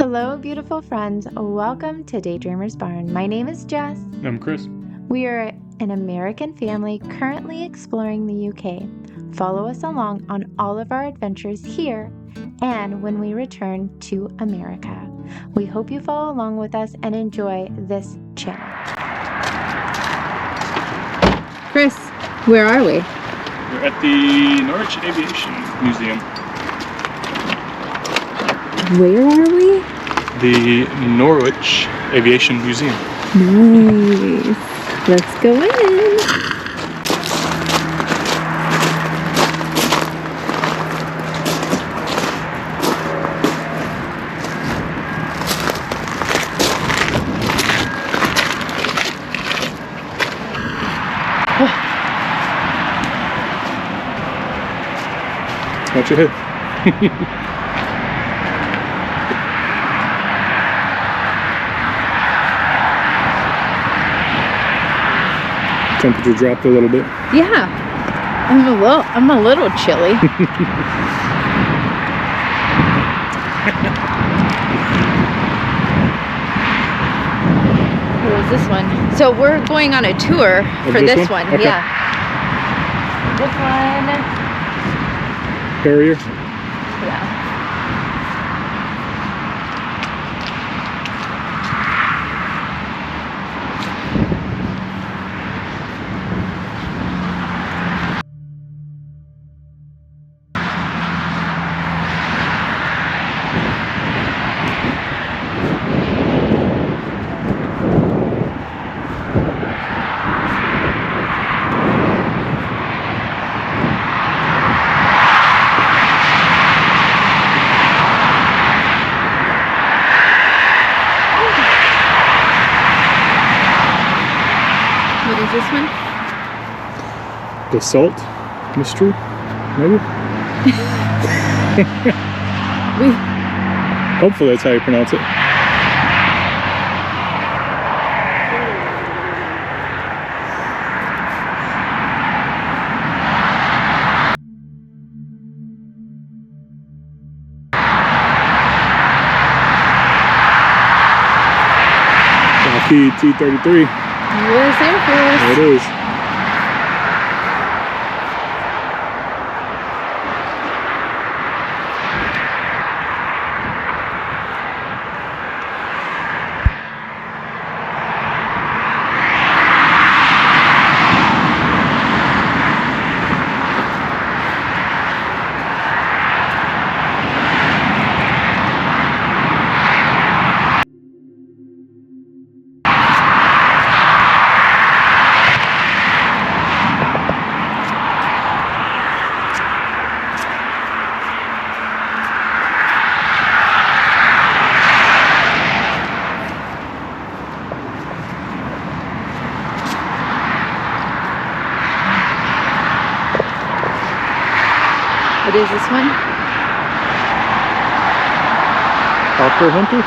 Hello, beautiful friends. Welcome to Daydreamers Barn. My name is Jess. I'm Chris. We are an American family currently exploring the UK. Follow us along on all of our adventures here and when we return to America. We hope you follow along with us and enjoy this channel. Chris, where are we? We're at the Norwich Aviation Museum. Where are we? The Norwich Aviation Museum. Nice. Let's go in. Watch your head. Temperature dropped a little bit. Yeah, I'm a little chilly. What was this one? So we're going on a tour for this one. Okay. Yeah. This one. Carrier. Yeah. What is this one? The Salt Mystery, maybe? Hopefully that's how you pronounce it. T-33. U.S. Air Force. There it is. What is this one? Hawker Hunter?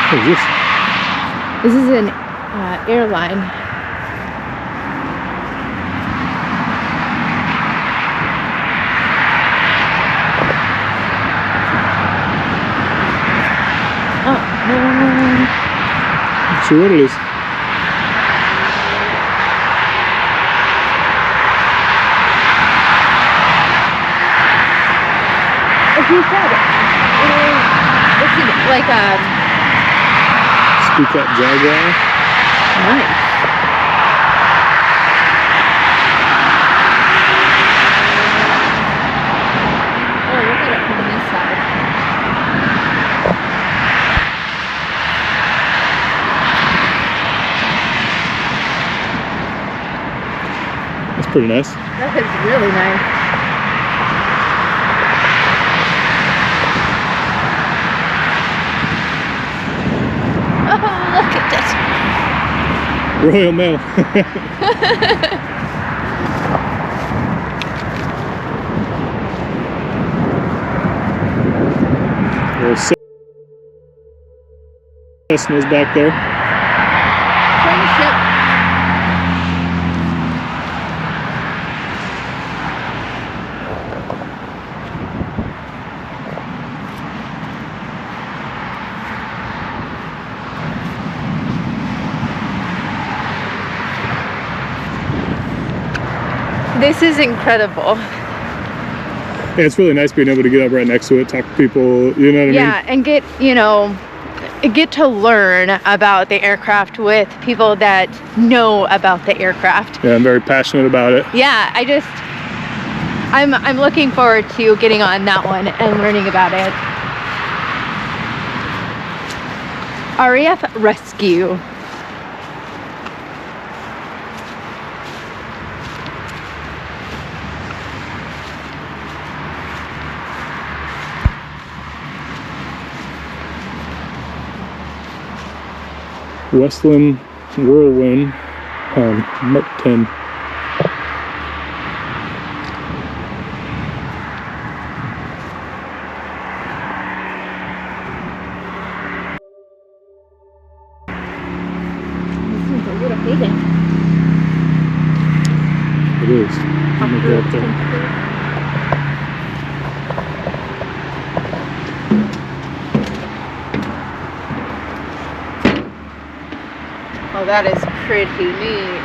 What is this? This is an airline. Not sure what it is. As you said, it's like a Speak Up Jaguar. nice. Oh, look at it from this side. That's pretty nice. That is really nice. Oh, look at this. Royal Mail. Cessna's back there. Friendship. This is incredible. Yeah, it's really nice being able to get up right next to it, talk to people, you know what I mean? Yeah, and get, you know, get to learn about the aircraft with people that know about the aircraft. Yeah, I'm very passionate about it. Yeah, I'm looking forward to getting on that one and learning about it. RAF Rescue. Westland Whirlwind, Mark 10. It is. I'm gonna go up there. Oh, that is pretty neat.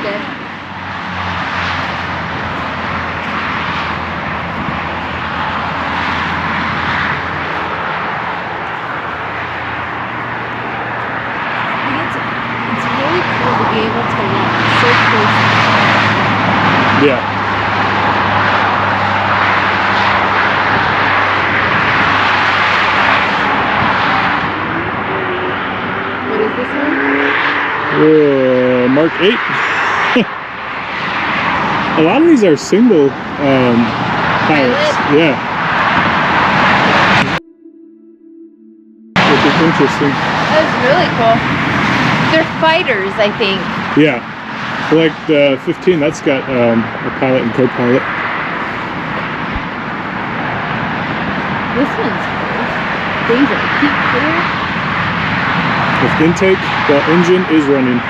Good. It's really cool to be able to walk so close. Yeah. What is this one? Mark 8. A lot of these are single pilots. Yeah. Which is interesting. That's really cool. They're fighters, I think. Yeah. Like the 15, that's got a pilot and co-pilot. This one's cool. Things are keep clear. With intake, the engine is running.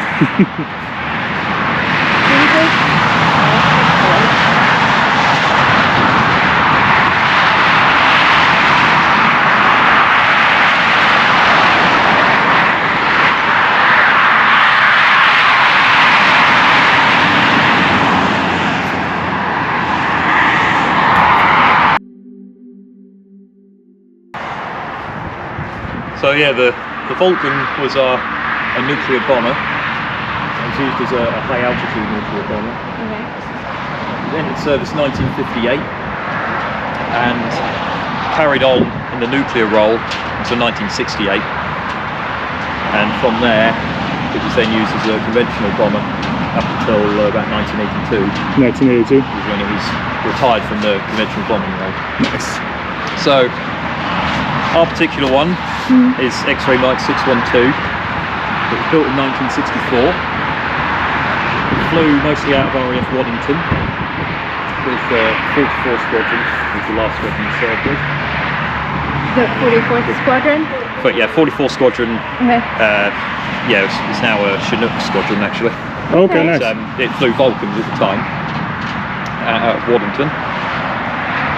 So yeah, the Vulcan was a nuclear bomber. It was used as a high altitude nuclear bomber. Okay. It entered service 1958 and carried on in the nuclear role until 1968. And from there, it was then used as a conventional bomber up until about 1982. 1982. When it was retired from the conventional bombing role. Nice. So our particular one is X-Ray Mike 612. It was built in 1964. It flew mostly out of RAF Waddington with 44 Squadron, was the last squadron it served with. The 44th Squadron? But yeah, 44 Squadron. Okay. Yeah, it's now a Chinook Squadron actually. Okay, nice. It flew Vulcans at the time out of Waddington.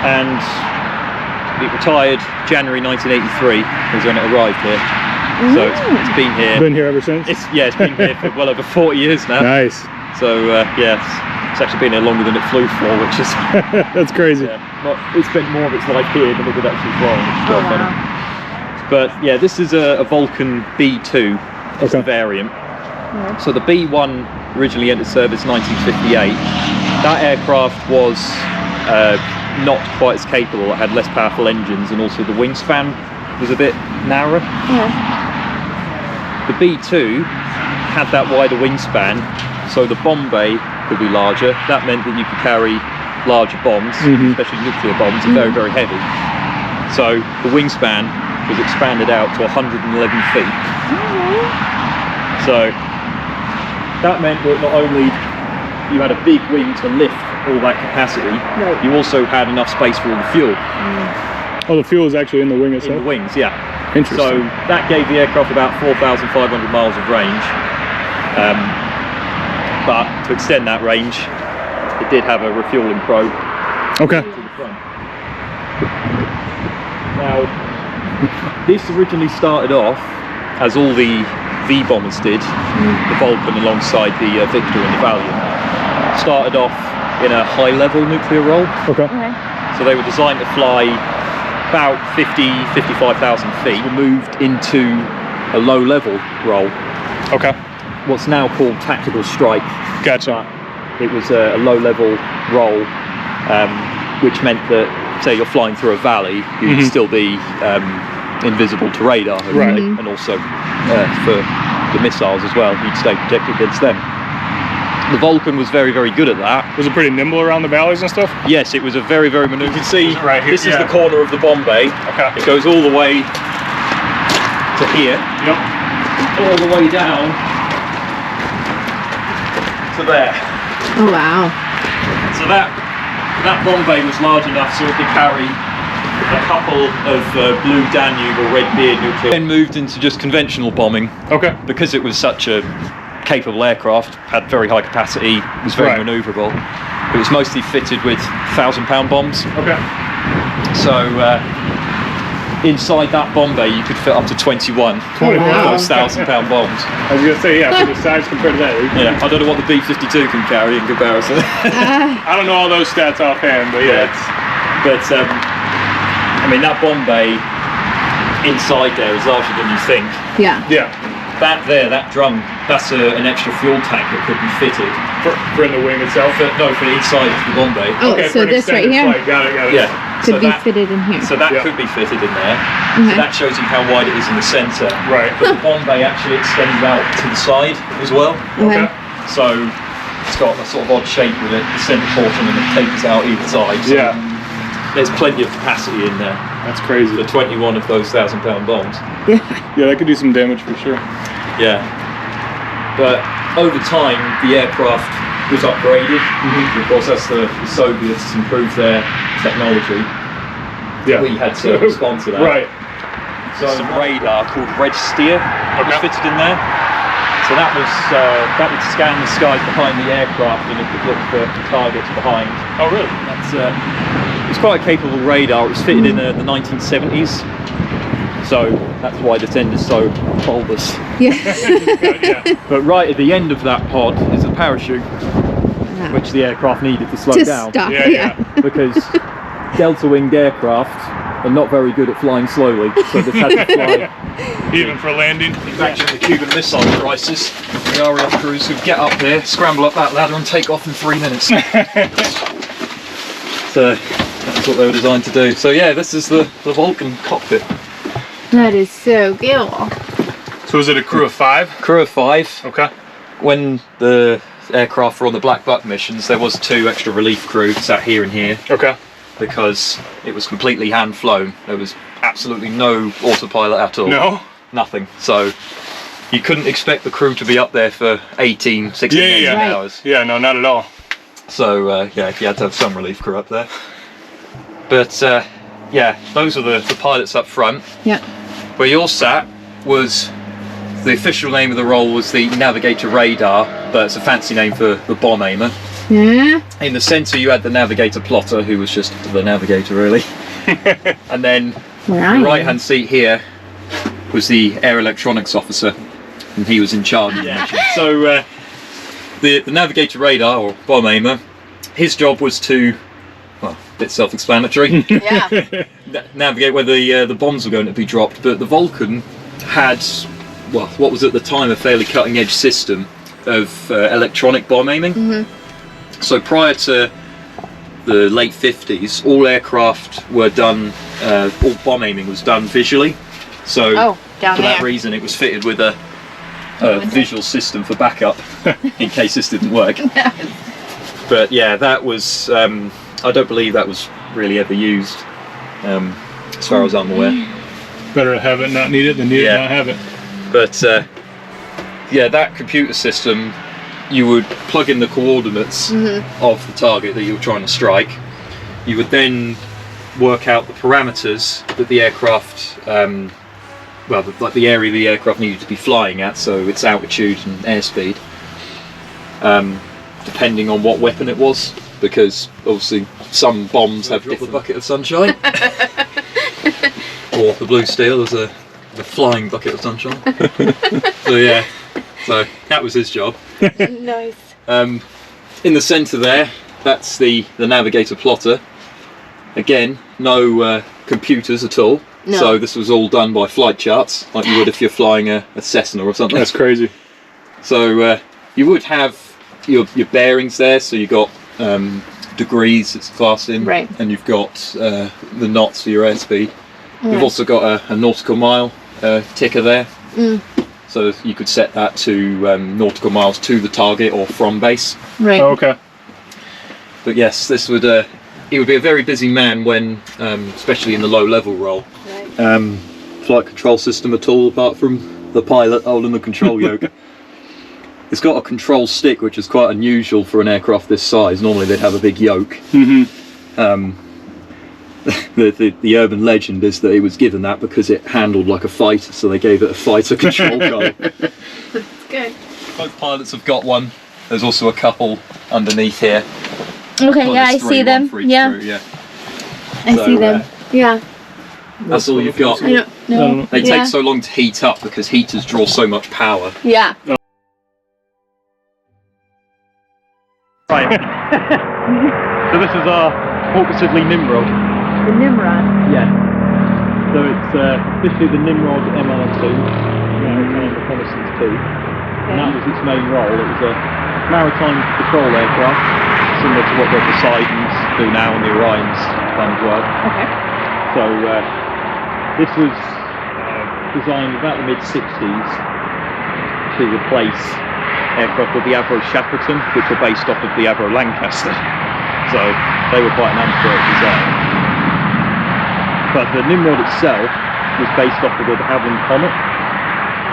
And it retired January 1983 was when it arrived here. So it's been here. Been here ever since? It's been here for well over 40 years now. Nice. So yeah, it's actually been here longer than it flew for, which is that's crazy. It spent more of its life here than it did actually flying, which is quite funny. But yeah, this is a Vulcan B2. It's the variant. Yeah. So the B1 originally entered service 1958. That aircraft was not quite as capable. It had less powerful engines, and also the wingspan was a bit narrower. Yeah. The B2 had that wider wingspan, so the bomb bay could be larger. That meant that you could carry larger bombs, especially nuclear bombs, are very, very heavy. So the wingspan was expanded out to 111 feet. So that meant that not only you had a big wing to lift all that capacity, you also had enough space for all the fuel. Oh, the fuel is actually in the wing itself? In the wings, yeah. Interesting. So that gave the aircraft about 4,500 miles of range. But to extend that range, it did have a refueling probe. Okay. To the front. Now, this originally started off, as all the V bombers did, the Vulcan alongside the Victor and the Valiant, started off in a high-level nuclear roll. Okay. So they were designed to fly about 55,000 feet. Were moved into a low-level roll. Okay. What's now called tactical strike. Gotcha. It was a low-level roll, which meant that, say, you're flying through a valley, you'd still be invisible to radar, Right. and also for the missiles as well, you'd stay protected against them. The Vulcan was very, very good at that. Was it pretty nimble around the valleys and stuff? Yes, it was a very, very maneuver. You can see Right here, this is the corner of the bomb bay. Okay. It goes all the way to here, Yep. all the way down to there. Oh, wow. So that bomb bay was large enough so it could carry a couple of blue Danube or red beard nuclear. Then moved into just conventional bombing. Okay. Because it was such a capable aircraft, had very high capacity, was very manoeuvrable. It was mostly fitted with 1,000-pound bombs. Okay. So inside that bomb bay you could fit up to 21 of those 1,000-pound bombs. I was gonna say, yeah, for the size compared to that. Yeah, I don't know what the B-52 can carry in comparison. I don't know all those stats offhand, but yeah. I mean, that bomb bay inside there is larger than you think. Yeah. Yeah. That there, that drum, that's an extra fuel tank that could be fitted. For in the wing itself? No, for the inside of the bomb bay. Oh, Okay, so for an this right extended here flight. Got it. Yeah. could be fitted in here. So that Yeah. could be fitted in there. Okay. So that shows you how wide it is in the centre. Right. But the bomb bay actually extends out to the side as well. Okay. So it's got a sort of odd shape with it, the centre portion, and it tapers out either side. So Yeah. there's plenty of capacity in there. That's crazy. For 21 of those 1,000-pound bombs. Yeah. Yeah, that could do some damage for sure. Yeah. But over time, the aircraft was upgraded. Of course, as the Soviets improved their technology, Yeah. we had to respond to that. Right. So some radar called Red Steer was Okay. fitted in there. So that would scan the skies behind the aircraft and it could look for targets behind. Oh, really? It's quite a capable radar. It was fitted in the 1970s. So that's why the end is so bulbous. Yeah. Yeah. But right at the end of that pod is a parachute, which the aircraft needed to slow To down. stop. Yeah, yeah. Because delta-winged aircraft are not very good at flying slowly, so this had to fly. Even for landing. Imagine the Cuban Missile Crisis. The RAF crews would get up there, scramble up that ladder, and take off in 3 minutes. So that's what they were designed to do. So yeah, this is the Vulcan cockpit. That is so cool. So is it a crew of 5? Crew of 5. Okay. When the aircraft were on the Black Buck missions, there was 2 extra relief crew sat here and here. Okay. Because it was completely hand flown. There was absolutely no autopilot at all. No? Nothing. So you couldn't expect the crew to be up there for 18, 16, 18 Right. hours. Yeah, no, not at all. So yeah, you had to have some relief crew up there. But yeah, those are the pilots up front. Yeah. Where you're sat was, the official name of the role was the navigator radar, but it's a fancy name for the bomb aimer. Yeah. In the centre you had the navigator plotter, who was just the navigator really. And then the right hand seat here was the air electronics officer, and he was in charge of the mission. So the navigator radar, or bomb aimer, his job was to, well, a bit self-explanatory, Yeah. navigate where the bombs were going to be dropped. But the Vulcan had, well, what was at the time a fairly cutting edge system of electronic bomb aiming. So prior to the late 50s, all aircraft were done, all bomb aiming was done visually. So down for that there. reason it was fitted with a visual system for backup in case this didn't work. But yeah, that was, I don't believe that was really ever used, as far as I'm aware. Better to have it, not need it, than need it, not have it. But yeah, that computer system, you would plug in the coordinates of the target that you were trying to strike. You would then work out the parameters that the aircraft, well, like the area the aircraft needed to be flying at, so its altitude and airspeed, depending on what weapon it was, because obviously some bombs have different bucket of sunshine. or the blue steel as a flying bucket of sunshine. So yeah, so that was his job. Nice. In the centre there, that's the navigator plotter. Again, no computers at all. No. So this was all done by flight charts, like you would if you're flying a Cessna or something. That's crazy. So you would have your bearings there, so you got degrees it's classed in, Right. and you've got the knots for your airspeed. Yeah. You've also got a nautical mile ticker there, Mm. so you could set that to nautical miles to the target or from base. Right. Oh, okay. But yes, this would he would be a very busy man when, especially in the low level role. Right. Flight control system at all apart from the pilot holding the control yoke. It's got a control stick, which is quite unusual for an aircraft this size. Normally they'd have a big yoke. Mm-hmm. The urban legend is that it was given that because it handled like a fighter, so they gave it a fighter control collar. Good. Both pilots have got one. There's also a couple underneath here. Okay, Well, yeah, I there's see three, them. one for each Yeah, crew, yeah. I So, see them. Yeah. That's all you've got. I don't know. They Yeah. take so long to heat up because heaters draw so much power. Yeah. Right. So this is our Vulcan Nimrod. The Nimrod. Yeah. So it's officially the Nimrod MR2, Maritime Reconnaissance 2. And that was its main role. It was a maritime patrol aircraft, similar to what the Poseidons do now and the Orions kind of work. Okay. So this was designed about the mid-60s to replace aircraft called the Avro Shackleton, which were based off of the Avro Lancaster. So they were quite an antwerp design. But the Nimrod itself was based off of the Avon Comet,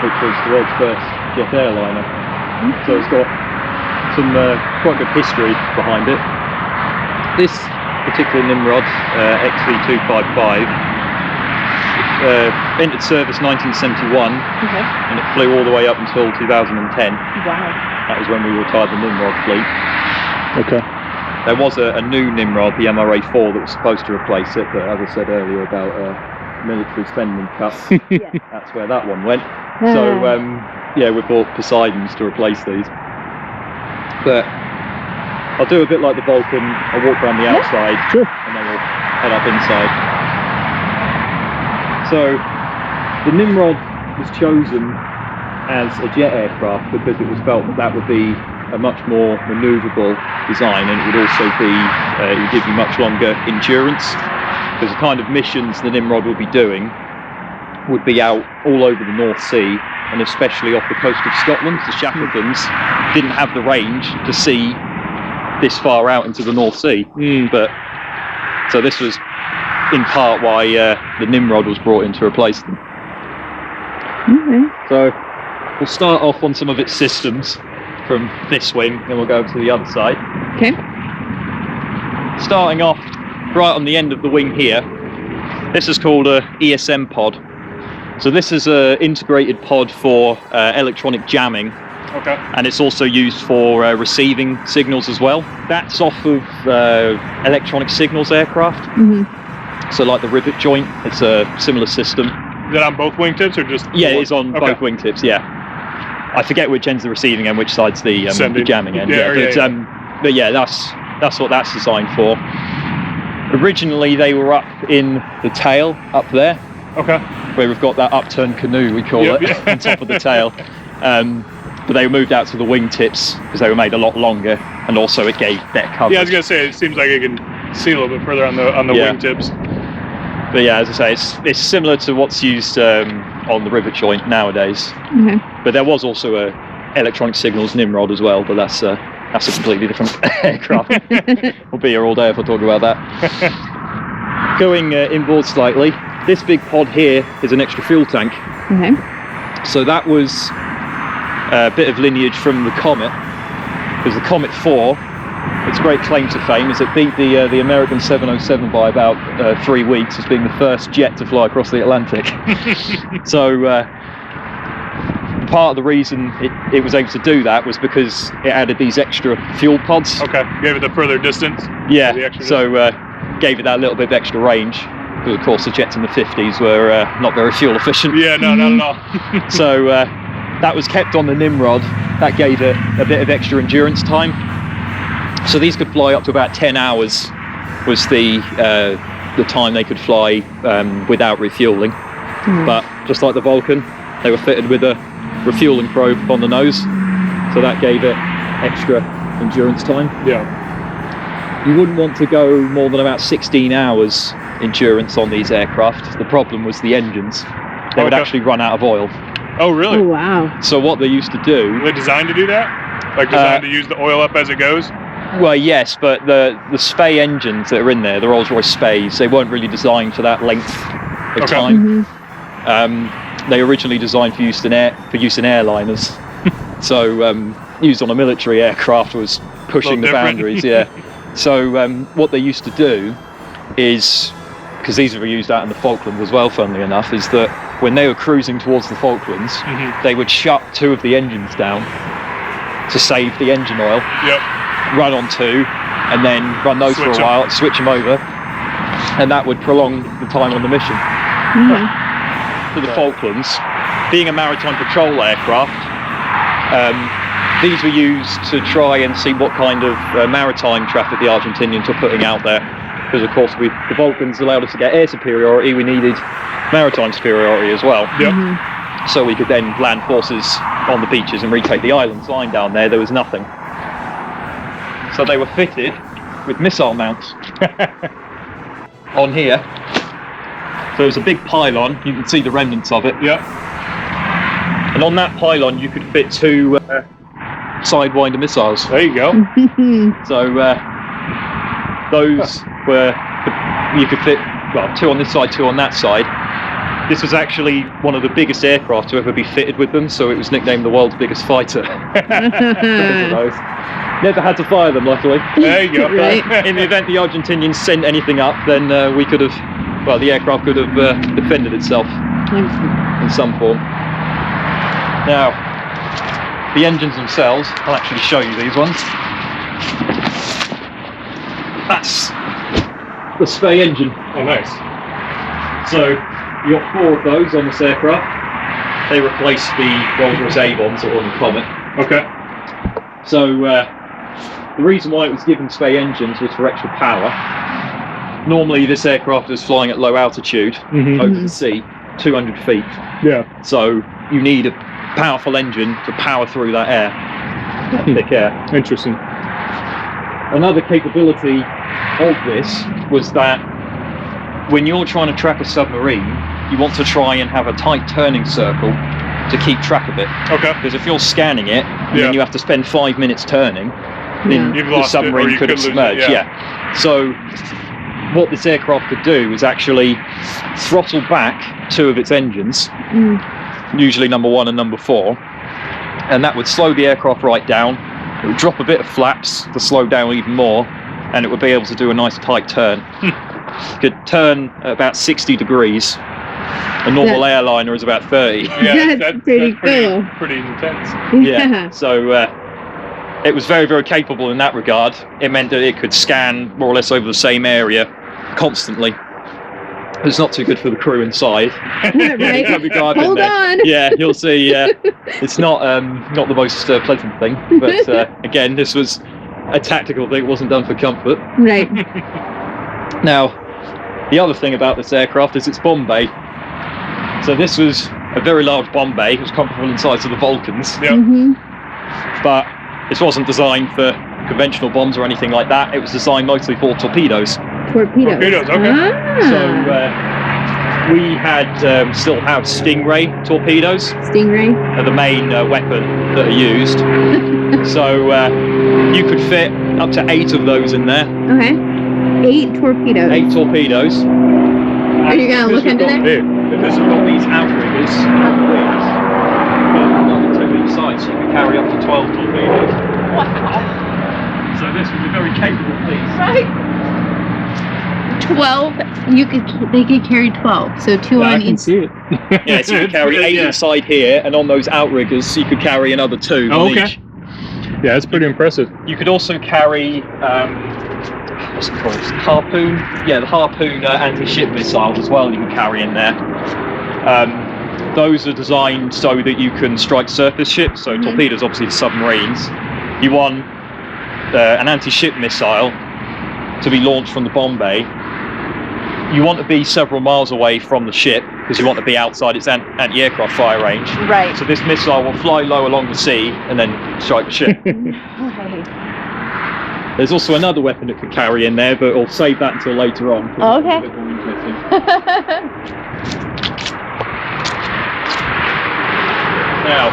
which was the world's first jet airliner. So it's got some quite good history behind it. This particular Nimrod, XV255, entered service 1971, Okay. and it flew all the way up until 2010. Wow. That was when we retired the Nimrod fleet. Okay. There was a new Nimrod, the MRA-4, that was supposed to replace it, but as I said earlier about military spending cuts, that's where that one went. So yeah, we bought Poseidons to replace these. But I'll do a bit like the Vulcan. I'll walk around the outside, Sure. and then we'll head up inside. So the Nimrod was chosen as a jet aircraft because it was felt that that would be a much more manoeuvrable design, and it would also be it would give you much longer endurance, because the kind of missions the Nimrod would be doing would be out all over the North Sea, and especially off the coast of Scotland. The Shackletons didn't have the range to see this far out into the North Sea. But so this was in part why the Nimrod was brought in to replace them. So we'll start off on some of its systems from this wing, then we'll go over to the other side. Okay. Starting off right on the end of the wing here, this is called a ESM pod. So this is an integrated pod for electronic jamming. Okay. And it's also used for receiving signals as well. That's off of electronic signals aircraft. So like the rivet joint, it's a similar system. Is that on both wingtips or just? Yeah, it is on Okay. both wingtips, yeah. I forget which end's the receiving end, which side's the jamming end. But yeah, that's what that's designed for. Originally they were up in the tail, up there. Okay. Where we've got that upturned canoe, we call it, on top of the tail. But they were moved out to the wingtips because they were made a lot longer, and also it gave better coverage. Yeah, I was gonna say it seems like it can see a little bit further on the wingtips. But yeah, as I say, it's similar to what's used on the rivet joint nowadays. But there was also a electronic signals Nimrod as well, but that's a completely different aircraft. We'll be here all day if I talk about that. Going inboard slightly, this big pod here is an extra fuel tank. So that was a bit of lineage from the Comet, because the Comet 4, its great claim to fame is it beat the American 707 by about 3 weeks as being the first jet to fly across the Atlantic. So part of the reason it was able to do that was because it added these extra fuel pods. Okay, gave it the further distance. Yeah, so gave it that little bit of extra range. But of course, the jets in the 50s were not very fuel efficient. Yeah, no, not at all. So that was kept on the Nimrod. That gave it a bit of extra endurance time. So these could fly up to about 10 hours was the time they could fly without refueling. But just like the Vulcan, they were fitted with a refueling probe on the nose, so that gave it extra endurance time. Yeah. You wouldn't want to go more than about 16 hours endurance on these aircraft. The problem was the engines. They would actually run out of oil. Oh, really? Oh, wow. So what they used to do... Were they designed to do that? Like designed to use the oil up as it goes? Well, yes, but the Spey engines that are in there, the Rolls-Royce Speys, they weren't really designed for that length of time. They originally designed for use in airliners. So used on a military aircraft was pushing the boundaries, yeah. So what they used to do is, because these were used out in the Falklands as well, funnily enough, is that when they were cruising towards the Falklands, they would shut 2 of the engines down to save the engine oil. Yep. Run on 2, and then run those for a while, switch them over, and that would prolong the time on the mission. To the Falklands, being a maritime patrol aircraft, these were used to try and see what kind of maritime traffic the Argentinians were putting out there. Because of course the Vulcans allowed us to get air superiority, we needed maritime superiority as well. Yep. So we could then land forces on the beaches and retake the islands. Lying down there was nothing. So they were fitted with missile mounts on here. So there's a big pylon, you can see the remnants of it. Yeah. And on that pylon you could fit 2 Sidewinder missiles. There you go. So those were, you could fit, well, 2 on this side, 2 on that side. This was actually one of the biggest aircraft to ever be fitted with them, so it was nicknamed the world's biggest fighter. Never had to fire them, luckily. There you go. Right. In the event the Argentinians sent anything up, then we could have, well, the aircraft could have defended itself in some form. Now, the engines themselves, I'll actually show you these ones. That's the Spey engine. Oh, nice. So you got 4 of those on this aircraft. They replaced the Rolls-Royce Avons that were on the Comet. Okay. So the reason why it was given Spey engines was for extra power. Normally this aircraft is flying at low altitude over the sea, 200 feet. Yeah. So you need a powerful engine to power through that air, that thick air. Interesting. Another capability of this was that when you're trying to track a submarine, you want to try and have a tight turning circle to keep track of it. Okay. Because if you're scanning it, and then you have to spend 5 minutes turning, then the submarine could have submerged. Yeah. So what this aircraft could do was actually throttle back 2 of its engines, usually number 1 and number 4, and that would slow the aircraft right down. It would drop a bit of flaps to slow down even more, and it would be able to do a nice tight turn. It could turn at about 60 degrees. A normal airliner is about 30. Yeah, that's pretty cool. Pretty intense. Yeah. So it was very, very capable in that regard. It meant that it could scan more or less over the same area constantly. It's not too good for the crew inside. Right. Hold on. Yeah, you'll see. It's not the most pleasant thing, but again, this was a tactical thing. It wasn't done for comfort. Right. Now, the other thing about this aircraft is its bomb bay. So this was a very large bomb bay. It was comparable in size to the Vulcans. Yep. But this wasn't designed for conventional bombs or anything like that. It was designed mostly for torpedoes. Torpedoes, okay. So we had still have Stingray torpedoes. Stingray are the main weapon that are used. So you could fit up to 8 of those in there. Okay. 8 torpedoes. 8 torpedoes. Are you gonna look into that? Because we've got these outriggers on the wings, on 2 each side, so you can carry up to 12 torpedoes. Wow. So this was a very capable piece. Right. 12. They could carry 12. So 2 on each. See it. Yeah, so you could carry 8 inside here, and on those outriggers, you could carry another 2 on each. Yeah, that's pretty impressive. You could also carry what's it called? Harpoon? Yeah, the Harpoon anti-ship missiles as well you can carry in there. Those are designed so that you can strike surface ships, so torpedoes obviously to submarines. You want an anti-ship missile to be launched from the bomb bay. You want to be several miles away from the ship because you want to be outside its anti-aircraft fire range. Right. So this missile will fly low along the sea and then strike the ship. Okay. There's also another weapon it could carry in there, but I'll save that until later on. Okay. It's a bit more interesting. Now,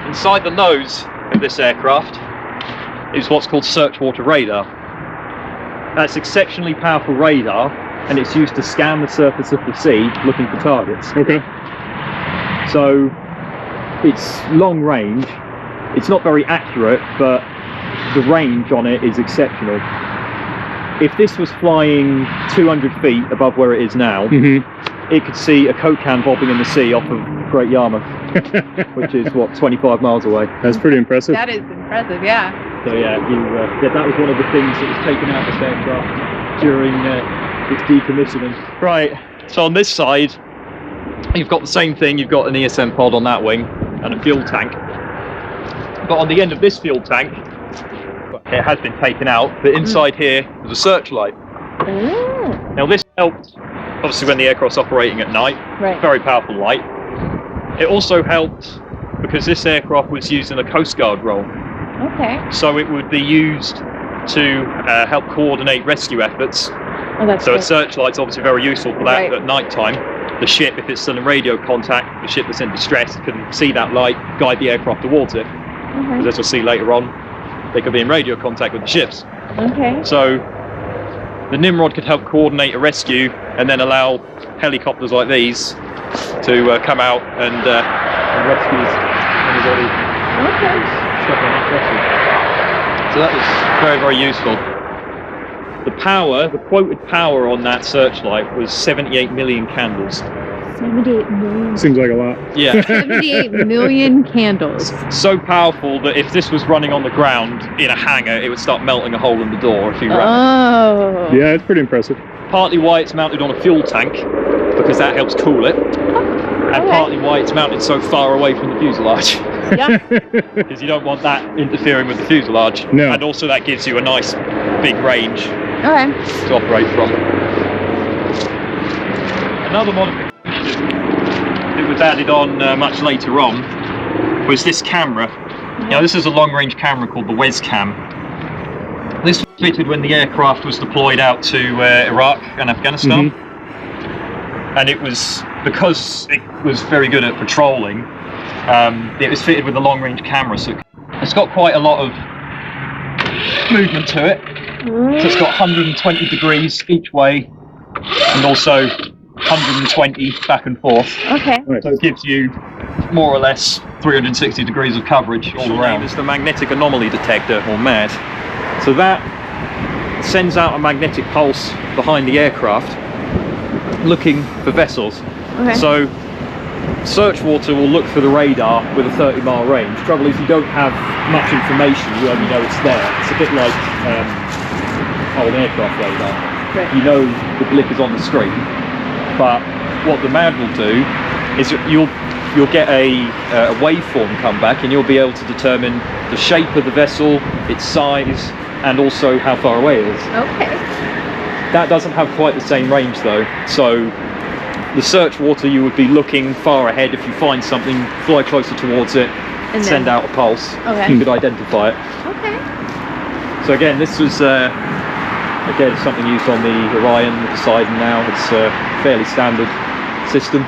inside the nose of this aircraft is what's called search water radar. That's exceptionally powerful radar, and it's used to scan the surface of the sea looking for targets. Okay. So it's long range. It's not very accurate, but the range on it is exceptional. If this was flying 200 feet above where it is now, it could see a Coke can bobbing in the sea off of Great Yarmouth, which is what, 25 miles away. That's pretty impressive. That is impressive, yeah. So yeah, that was one of the things that was taken out of this aircraft during its decommissioning. Right, so on this side, you've got the same thing. You've got an ESM pod on that wing and a fuel tank. But on the end of this fuel tank, it has been taken out, but inside here is a searchlight. Now this helped, obviously, when the aircraft's operating at night. Right. Very powerful light. It also helped because this aircraft was used in a Coast Guard role. Okay. So it would be used to help coordinate rescue efforts. Oh, that's So a great. searchlight's obviously very useful for that Right. at night time. The ship, if it's still in radio contact, the ship that's in distress can see that light, guide the aircraft towards it. Because as we'll see later on, they could be in radio contact with the ships. Okay. So the Nimrod could help coordinate a rescue and then allow helicopters like these to come out and rescue anybody stuck on that vessel. So that was very, very useful. The power, the quoted power on that searchlight was 78 million candles. 78 million. Seems like a lot. Yeah. 78 million candles. So powerful that if this was running on the ground in a hangar, it would start melting a hole in the door if you ran it. Oh. Yeah, it's pretty impressive. Partly why it's mounted on a fuel tank, because that helps cool it. And partly why it's mounted so far away from the fuselage. Yeah. Because you don't want that interfering with the fuselage. No. And also that gives you a nice big range Okay. to operate from. Another modification that was added on much later on was this camera. Now this is a long-range camera called the Wescam. This was fitted when the aircraft was deployed out to Iraq and Afghanistan. And it was, because it was very good at patrolling, it was fitted with a long-range camera, so it's got quite a lot of movement to it. So it's got 120 degrees each way, and also 120 back and forth. Okay. So it gives you more or less 360 degrees of coverage all around. It's the magnetic anomaly detector, or MAD. So that sends out a magnetic pulse behind the aircraft, looking for vessels. Okay. So search water will look for the radar with a 30-mile range. Trouble is you don't have much information, you only know it's there. It's a bit like old aircraft radar. Right. You know the blip is on the screen, but what the MAD will do is you'll get a waveform come back, and you'll be able to determine the shape of the vessel, its size, and also how far away it is. Okay. That doesn't have quite the same range though, so the search water, you would be looking far ahead. If you find something, fly closer towards it, And send then- out a pulse, Okay. you could identify it. Okay. So again, this was again something used on the Orion, the Poseidon now. It's a fairly standard system.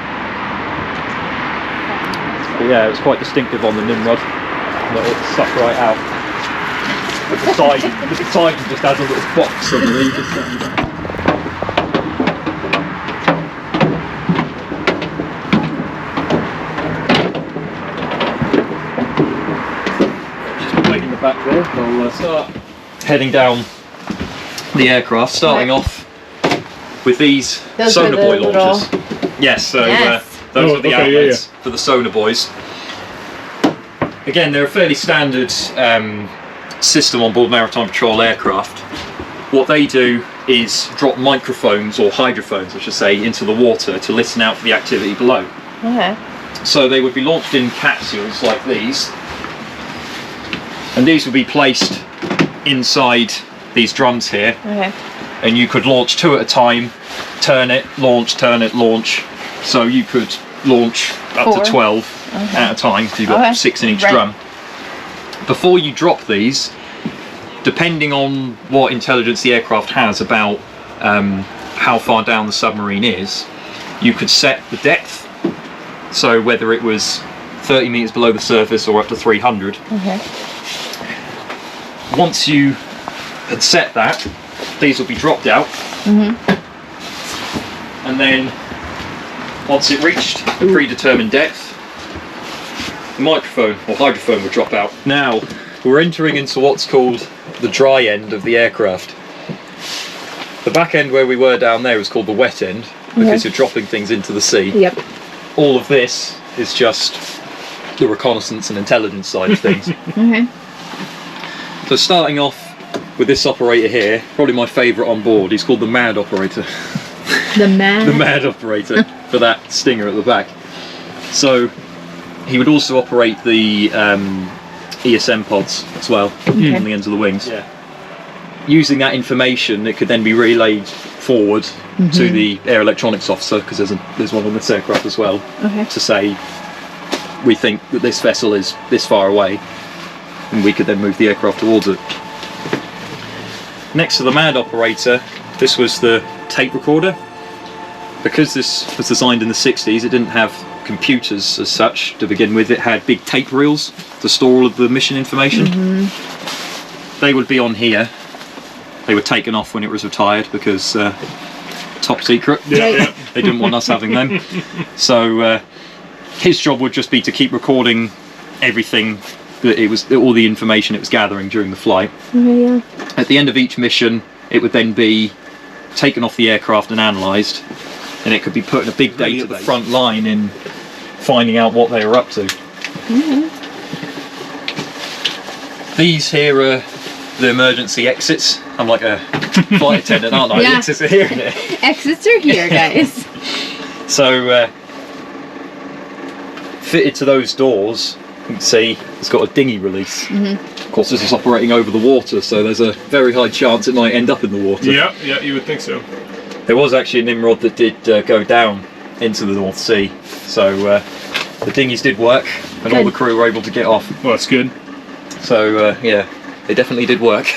But yeah, it was quite distinctive on the Nimrod. It stuck right out. The Poseidon just has a little box underneath. Just waiting in the back there. I'll start heading down the aircraft, starting off with these Those are sonar the buoy little- launchers. Yes, so Yes. those Oh, are the okay, yeah, outlets for the sonar buoys. Again, they're a fairly standard system on board maritime patrol aircraft. What they do is drop microphones, or hydrophones I should say, into the water to listen out for the activity below. Okay. So they would be launched in capsules like these, and these would be placed inside these drums here. Okay. And you could launch 2 at a time, turn it, launch, so you could launch up 4 to 12 at a time if you've got 6 in each drum. Before you drop these, depending on what intelligence the aircraft has about how far down the submarine is, you could set the depth, so whether it was 30 metres below the surface or up to 300. Okay. Once you had set that, these will be dropped out, and then once it reached a predetermined depth, the microphone or hydrophone would drop out. Now we're entering into what's called the dry end of the aircraft. The back end where we were down there is called the wet end, because you're dropping things into the sea. Yep. All of this is just the reconnaissance and intelligence side of things. Okay. So starting off with this operator here, probably my favourite on board. He's called the Mad Operator. The Mad? The Mad Operator, for that stinger at the back. So he would also operate the ESM pods as well, on the ends of the wings. Yeah. Using that information, it could then be relayed forward to the air electronics officer, because there's one on this aircraft as well, to say, we think that this vessel is this far away, and we could then move the aircraft towards it. Next to the Mad Operator, this was the tape recorder. Because this was designed in the 60s, it didn't have computers as such to begin with. It had big tape reels to store all of the mission information. They would be on here. They were taken off when it was retired because top secret. Yeah. They didn't want us having them. So his job would just be to keep recording everything that all the information it was gathering during the flight. At the end of each mission, it would then be taken off the aircraft and analysed, and it could be put in a big database at the front line in finding out what they were up to. These here are the emergency exits. I'm like a flight attendant, aren't I? The exits are here, isn't it? Exits are here, guys. So fitted to those doors, you can see it's got a dinghy release. Of course, this is operating over the water, so there's a very high chance it might end up in the water. Yeah, you would think so. There was actually a Nimrod that did go down into the North Sea, so the dinghies did work, and all the crew were able to get off. Well, that's good. So yeah, they definitely did work.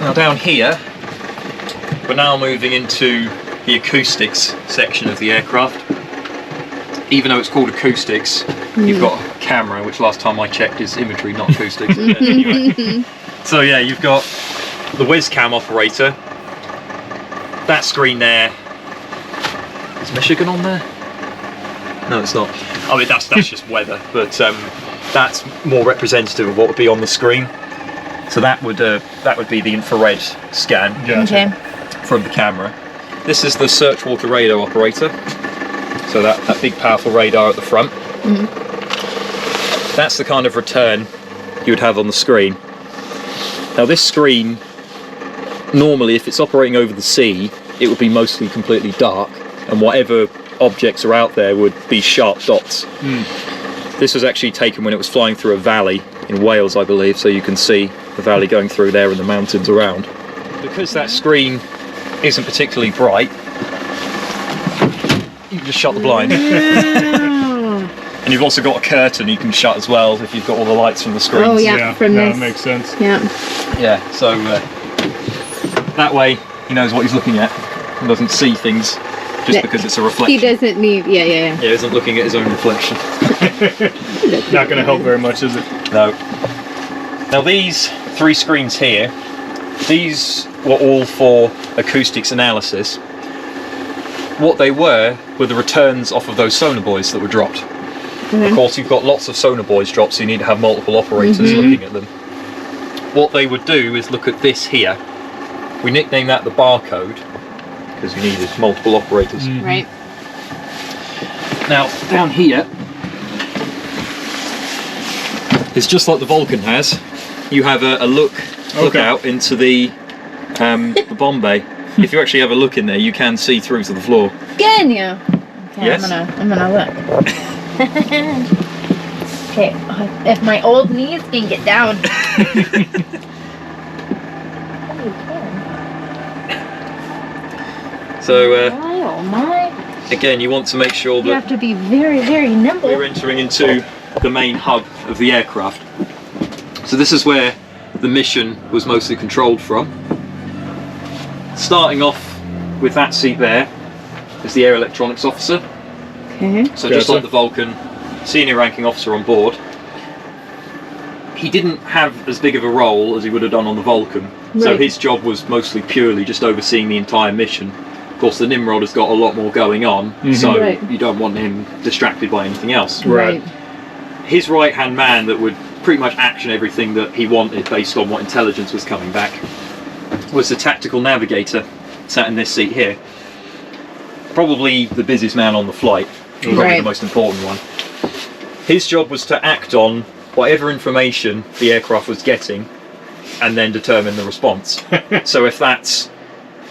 Now down here, we're now moving into the acoustics section of the aircraft. Even though it's called acoustics, you've got a camera, which last time I checked is imagery, not acoustics. Anyway. So yeah, you've got the Wizcam operator. That screen there. Is Michigan on there? No, it's not. I mean, that's just weather, but that's more representative of what would be on the screen. So that would be the infrared scan from the camera. This is the search water radar operator. So that big powerful radar at the front. That's the kind of return you would have on the screen. Now this screen, normally if it's operating over the sea, it would be mostly completely dark, and whatever objects are out there would be sharp dots. This was actually taken when it was flying through a valley in Wales, I believe, so you can see the valley going through there and the mountains around. Because that screen isn't particularly bright, you can just shut the blind. And you've also got a curtain you can shut as well if you've got all the lights from the screens. Oh yeah, from this. That makes sense. Yeah, so that way he knows what he's looking at and doesn't see things just because it's a reflection. He doesn't need, Yeah, he isn't looking at his own reflection. Not going to help very much, is it? No. Now these 3 screens here, these were all for acoustics analysis. What they were the returns off of those sonar buoys that were dropped. Of course, you've got lots of sonar buoys dropped, so you need to have multiple operators looking at them. What they would do is look at this here. We nicknamed that the barcode because we needed multiple operators. Right. Now, down here, is just like the Vulcan has. You have a look out into the bomb bay. If you actually have a look in there, you can see through to the floor. Can you? Okay, Yes. I'm gonna look. Okay, if my old knees can get down. So Oh my! again, you want to make sure You have that to be very, very nimble. we're entering into the main hub of the aircraft. So this is where the mission was mostly controlled from. Starting off with that seat there is the air electronics officer. Okay. So just Gotcha. like the Vulcan, senior ranking officer on board. He didn't have as big of a role as he would have done on the Vulcan. So Right. his job was mostly purely just overseeing the entire mission. Of course, the Nimrod has got a lot more going on, so Right. you don't want him distracted by anything else. Right. His right-hand man that would pretty much action everything that he wanted based on what intelligence was coming back was the tactical navigator, sat in this seat here. Probably the busiest man on the flight, probably Right. the most important one. His job was to act on whatever information the aircraft was getting and then determine the response. So if that's,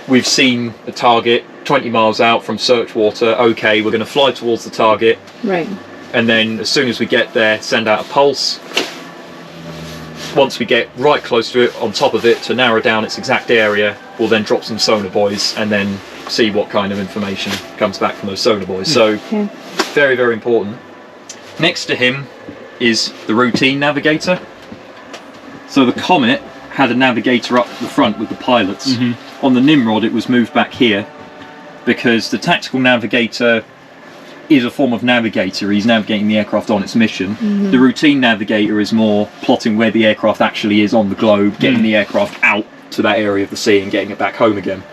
we've seen a target 20 miles out from search water, okay, we're going to fly towards the target, Right. and then as soon as we get there, send out a pulse. Once we get right close to it, on top of it, to narrow down its exact area, we'll then drop some sonar buoys and then see what kind of information comes back from those sonar buoys. So Okay. very, very important. Next to him is the routine navigator. So the Comet had a navigator up the front with the pilots. On the Nimrod, it was moved back here because the tactical navigator is a form of navigator. He's navigating the aircraft on its mission. The routine navigator is more plotting where the aircraft actually is on the globe, getting the aircraft out to that area of the sea and getting it back home again.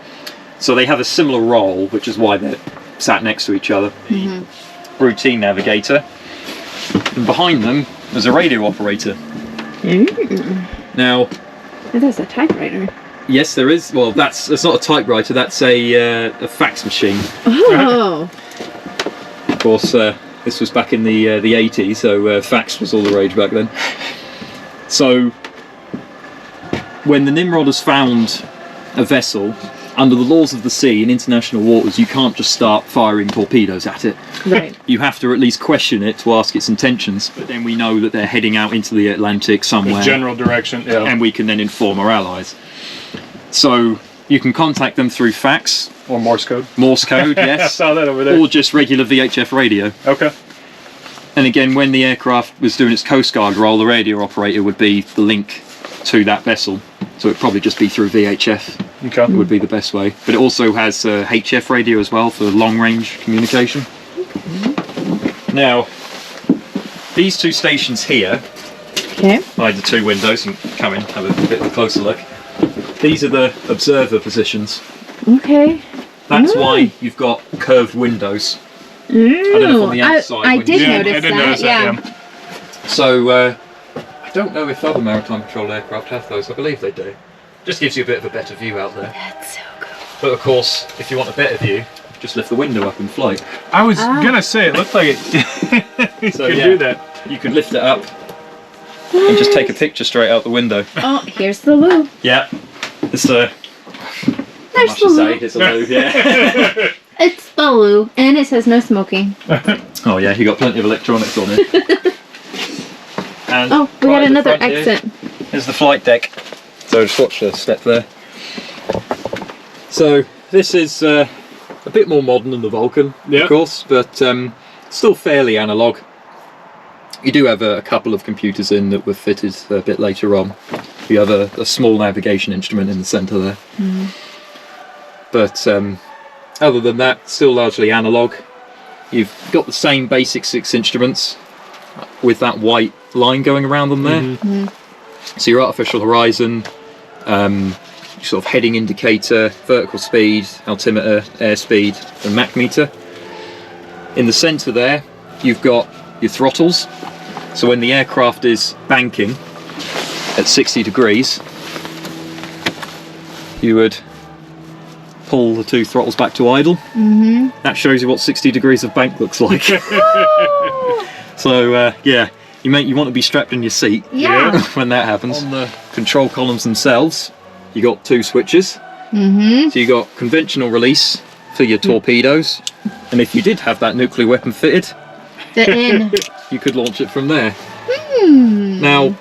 So they have a similar role, which is why they're sat next to each other. Routine navigator. And behind them, there's a radio operator. Now, There's a typewriter. yes, there is. Well, that's not a typewriter. That's a fax machine. Oh. Of course, this was back in the 80s, so fax was all the rage back then. So, when the Nimrod has found a vessel, under the laws of the sea in international waters, you can't just start firing torpedoes at it. Right. You have to at least question it to ask its intentions. But then we know that they're heading out into the Atlantic somewhere, General direction. Yeah. and we can then inform our allies. So you can contact them through fax, Or Morse code. Morse code, I yes, saw that over there. or just regular VHF radio. Okay. And again, when the aircraft was doing its Coast Guard role, the radio operator would be the link to that vessel. So it'd probably just be through VHF. Okay. It would be the best way. But it also has HF radio as well for long range communication. Now, these two stations here, Okay. by the two windows, you can come in, have a bit of a closer look. These are the observer positions. Okay. That's why you've got curved windows. I don't know if on the outside. I when did you- Yeah, notice I did that. notice Yeah. that. Yeah. So, I don't know if other maritime patrol aircraft have those. I believe they do. Just gives you a bit of a better view out there. That's so cool. But of course, if you want a better view, just lift the window up in flight. I was gonna say it looked like it. You So, could yeah. do that. You could lift it up and just take a picture straight out the window. Oh, here's the loo. Yeah, it's a. There's I the should say loo. it's a loo. Yeah. It's the loo, and it says no smoking. Oh yeah, you got plenty of electronics on it. And Oh, we right got at the another front here exit. is the flight deck. So just watch the step there. So this is a bit more modern than the Vulcan, Yep. of course, but still fairly analog. You do have a couple of computers in that were fitted a bit later on. You have a small navigation instrument in the centre there. But other than that, still largely analog. You've got the same basic 6 instruments with that white line going around them there. So your artificial horizon, your sort of heading indicator, vertical speed, altimeter, airspeed, and Mach meter. In the centre there, you've got your throttles. So when the aircraft is banking at 60 degrees, you would pull the 2 throttles back to idle. That shows you what 60 degrees of bank looks like. So yeah, you want to be strapped in your seat Yeah. when that happens. On the Control columns themselves, you got 2 switches. Mm-hmm. So you got conventional release for your torpedoes, and if you did have that nuclear weapon fitted, The in. you could launch it from there. Hmm. Now,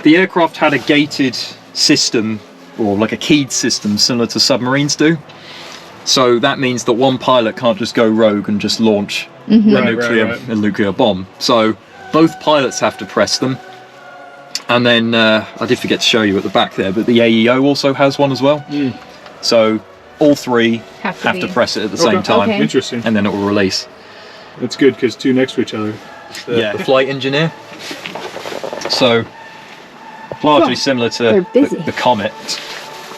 the aircraft had a gated system, or like a keyed system, similar to submarines do. So that means that one pilot can't just go rogue and just launch a nuclear bomb. So both pilots have to press them. And then I did forget to show you at the back there, but the AEO also has one as well. So all 3 have to press it at the same time, Okay. Interesting. and then it will release. That's good because 2 next to each other. Yeah, the flight engineer. So largely similar to They're busy. the Comet.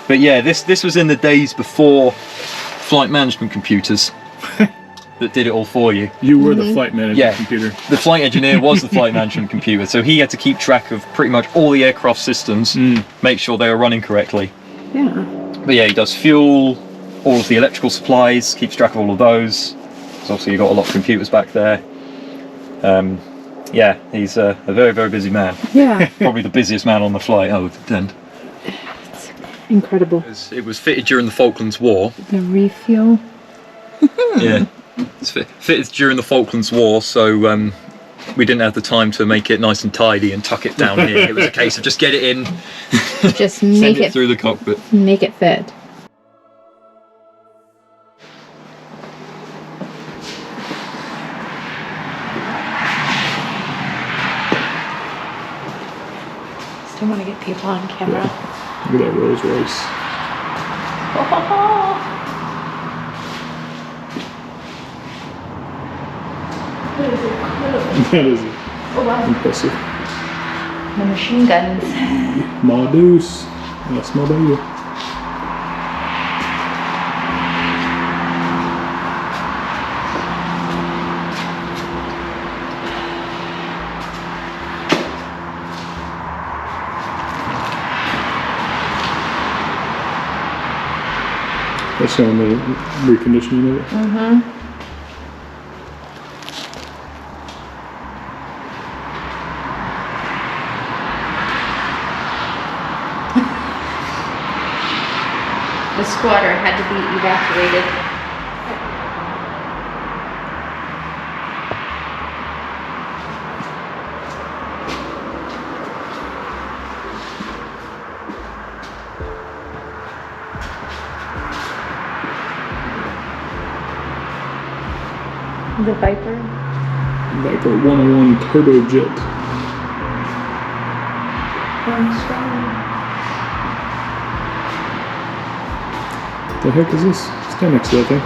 But yeah, this was in the days before flight management computers that did it all for you. You were the flight management computer. The flight engineer was the flight management computer, so he had to keep track of pretty much all the aircraft systems, make sure they were running correctly. Yeah. But yeah, he does fuel, all of the electrical supplies, keeps track of all of those. So obviously you've got a lot of computers back there. Yeah, he's a very, very busy man. Yeah. Probably the busiest man on the flight, I would contend. Incredible. It was fitted during the Falklands War. The refuel. Yeah, it's fitted during the Falklands War, so we didn't have the time to make it nice and tidy and tuck it down here. It was a case of just get it in, Just send make it it through the cockpit. make it fit. Still want to get people on camera. Look at that Rolls Royce. That is impressive. The machine guns. Ma deuce. That's my baby. That's showing the reconditioning of it. The squatter had to be evacuated. The Viper. Viper 101 turbojet. The heck is this? Stand next to that thing.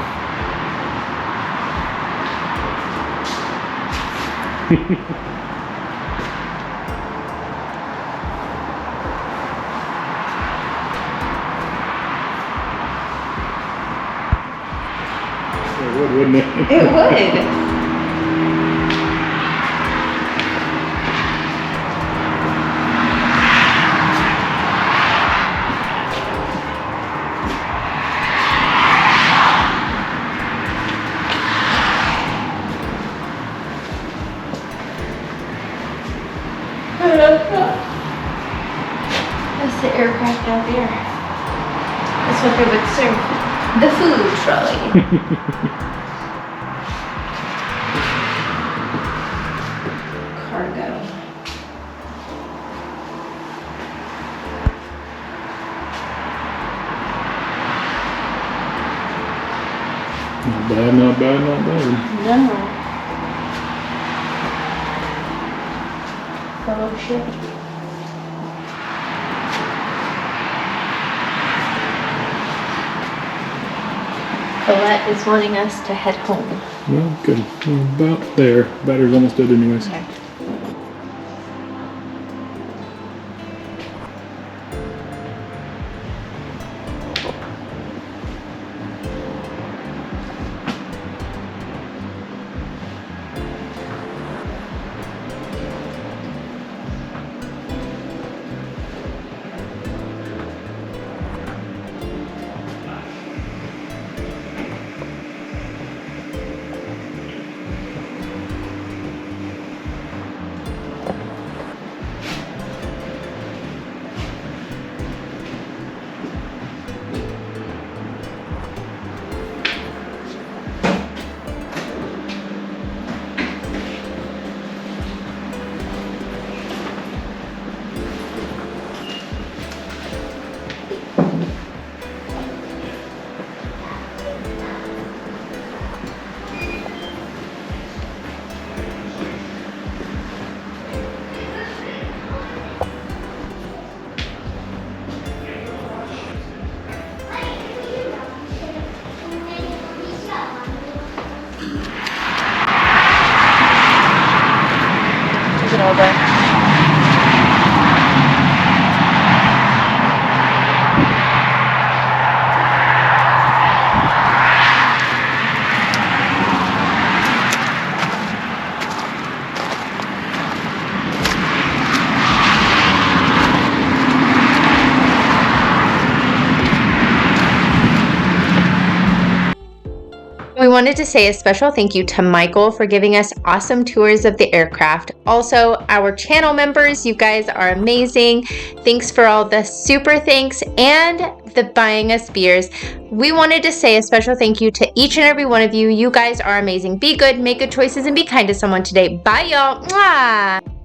It would, wouldn't it? It would. That's the aircraft out there. That's what they would serve. The food trolley. Cargo. Not bad, not bad, not bad. No. Fellowship. Colette is wanting us to head home. Well, good. We're about there. Battery's almost dead anyways. Okay. over. We wanted to say a special thank you to Michael for giving us awesome tours of the aircraft. Also, our channel members, you guys are amazing. Thanks for all the super thanks and the buying us beers. We wanted to say a special thank you to each and every one of you. You guys are amazing. Be good, make good choices, and be kind to someone today. Bye, y'all. Mwah!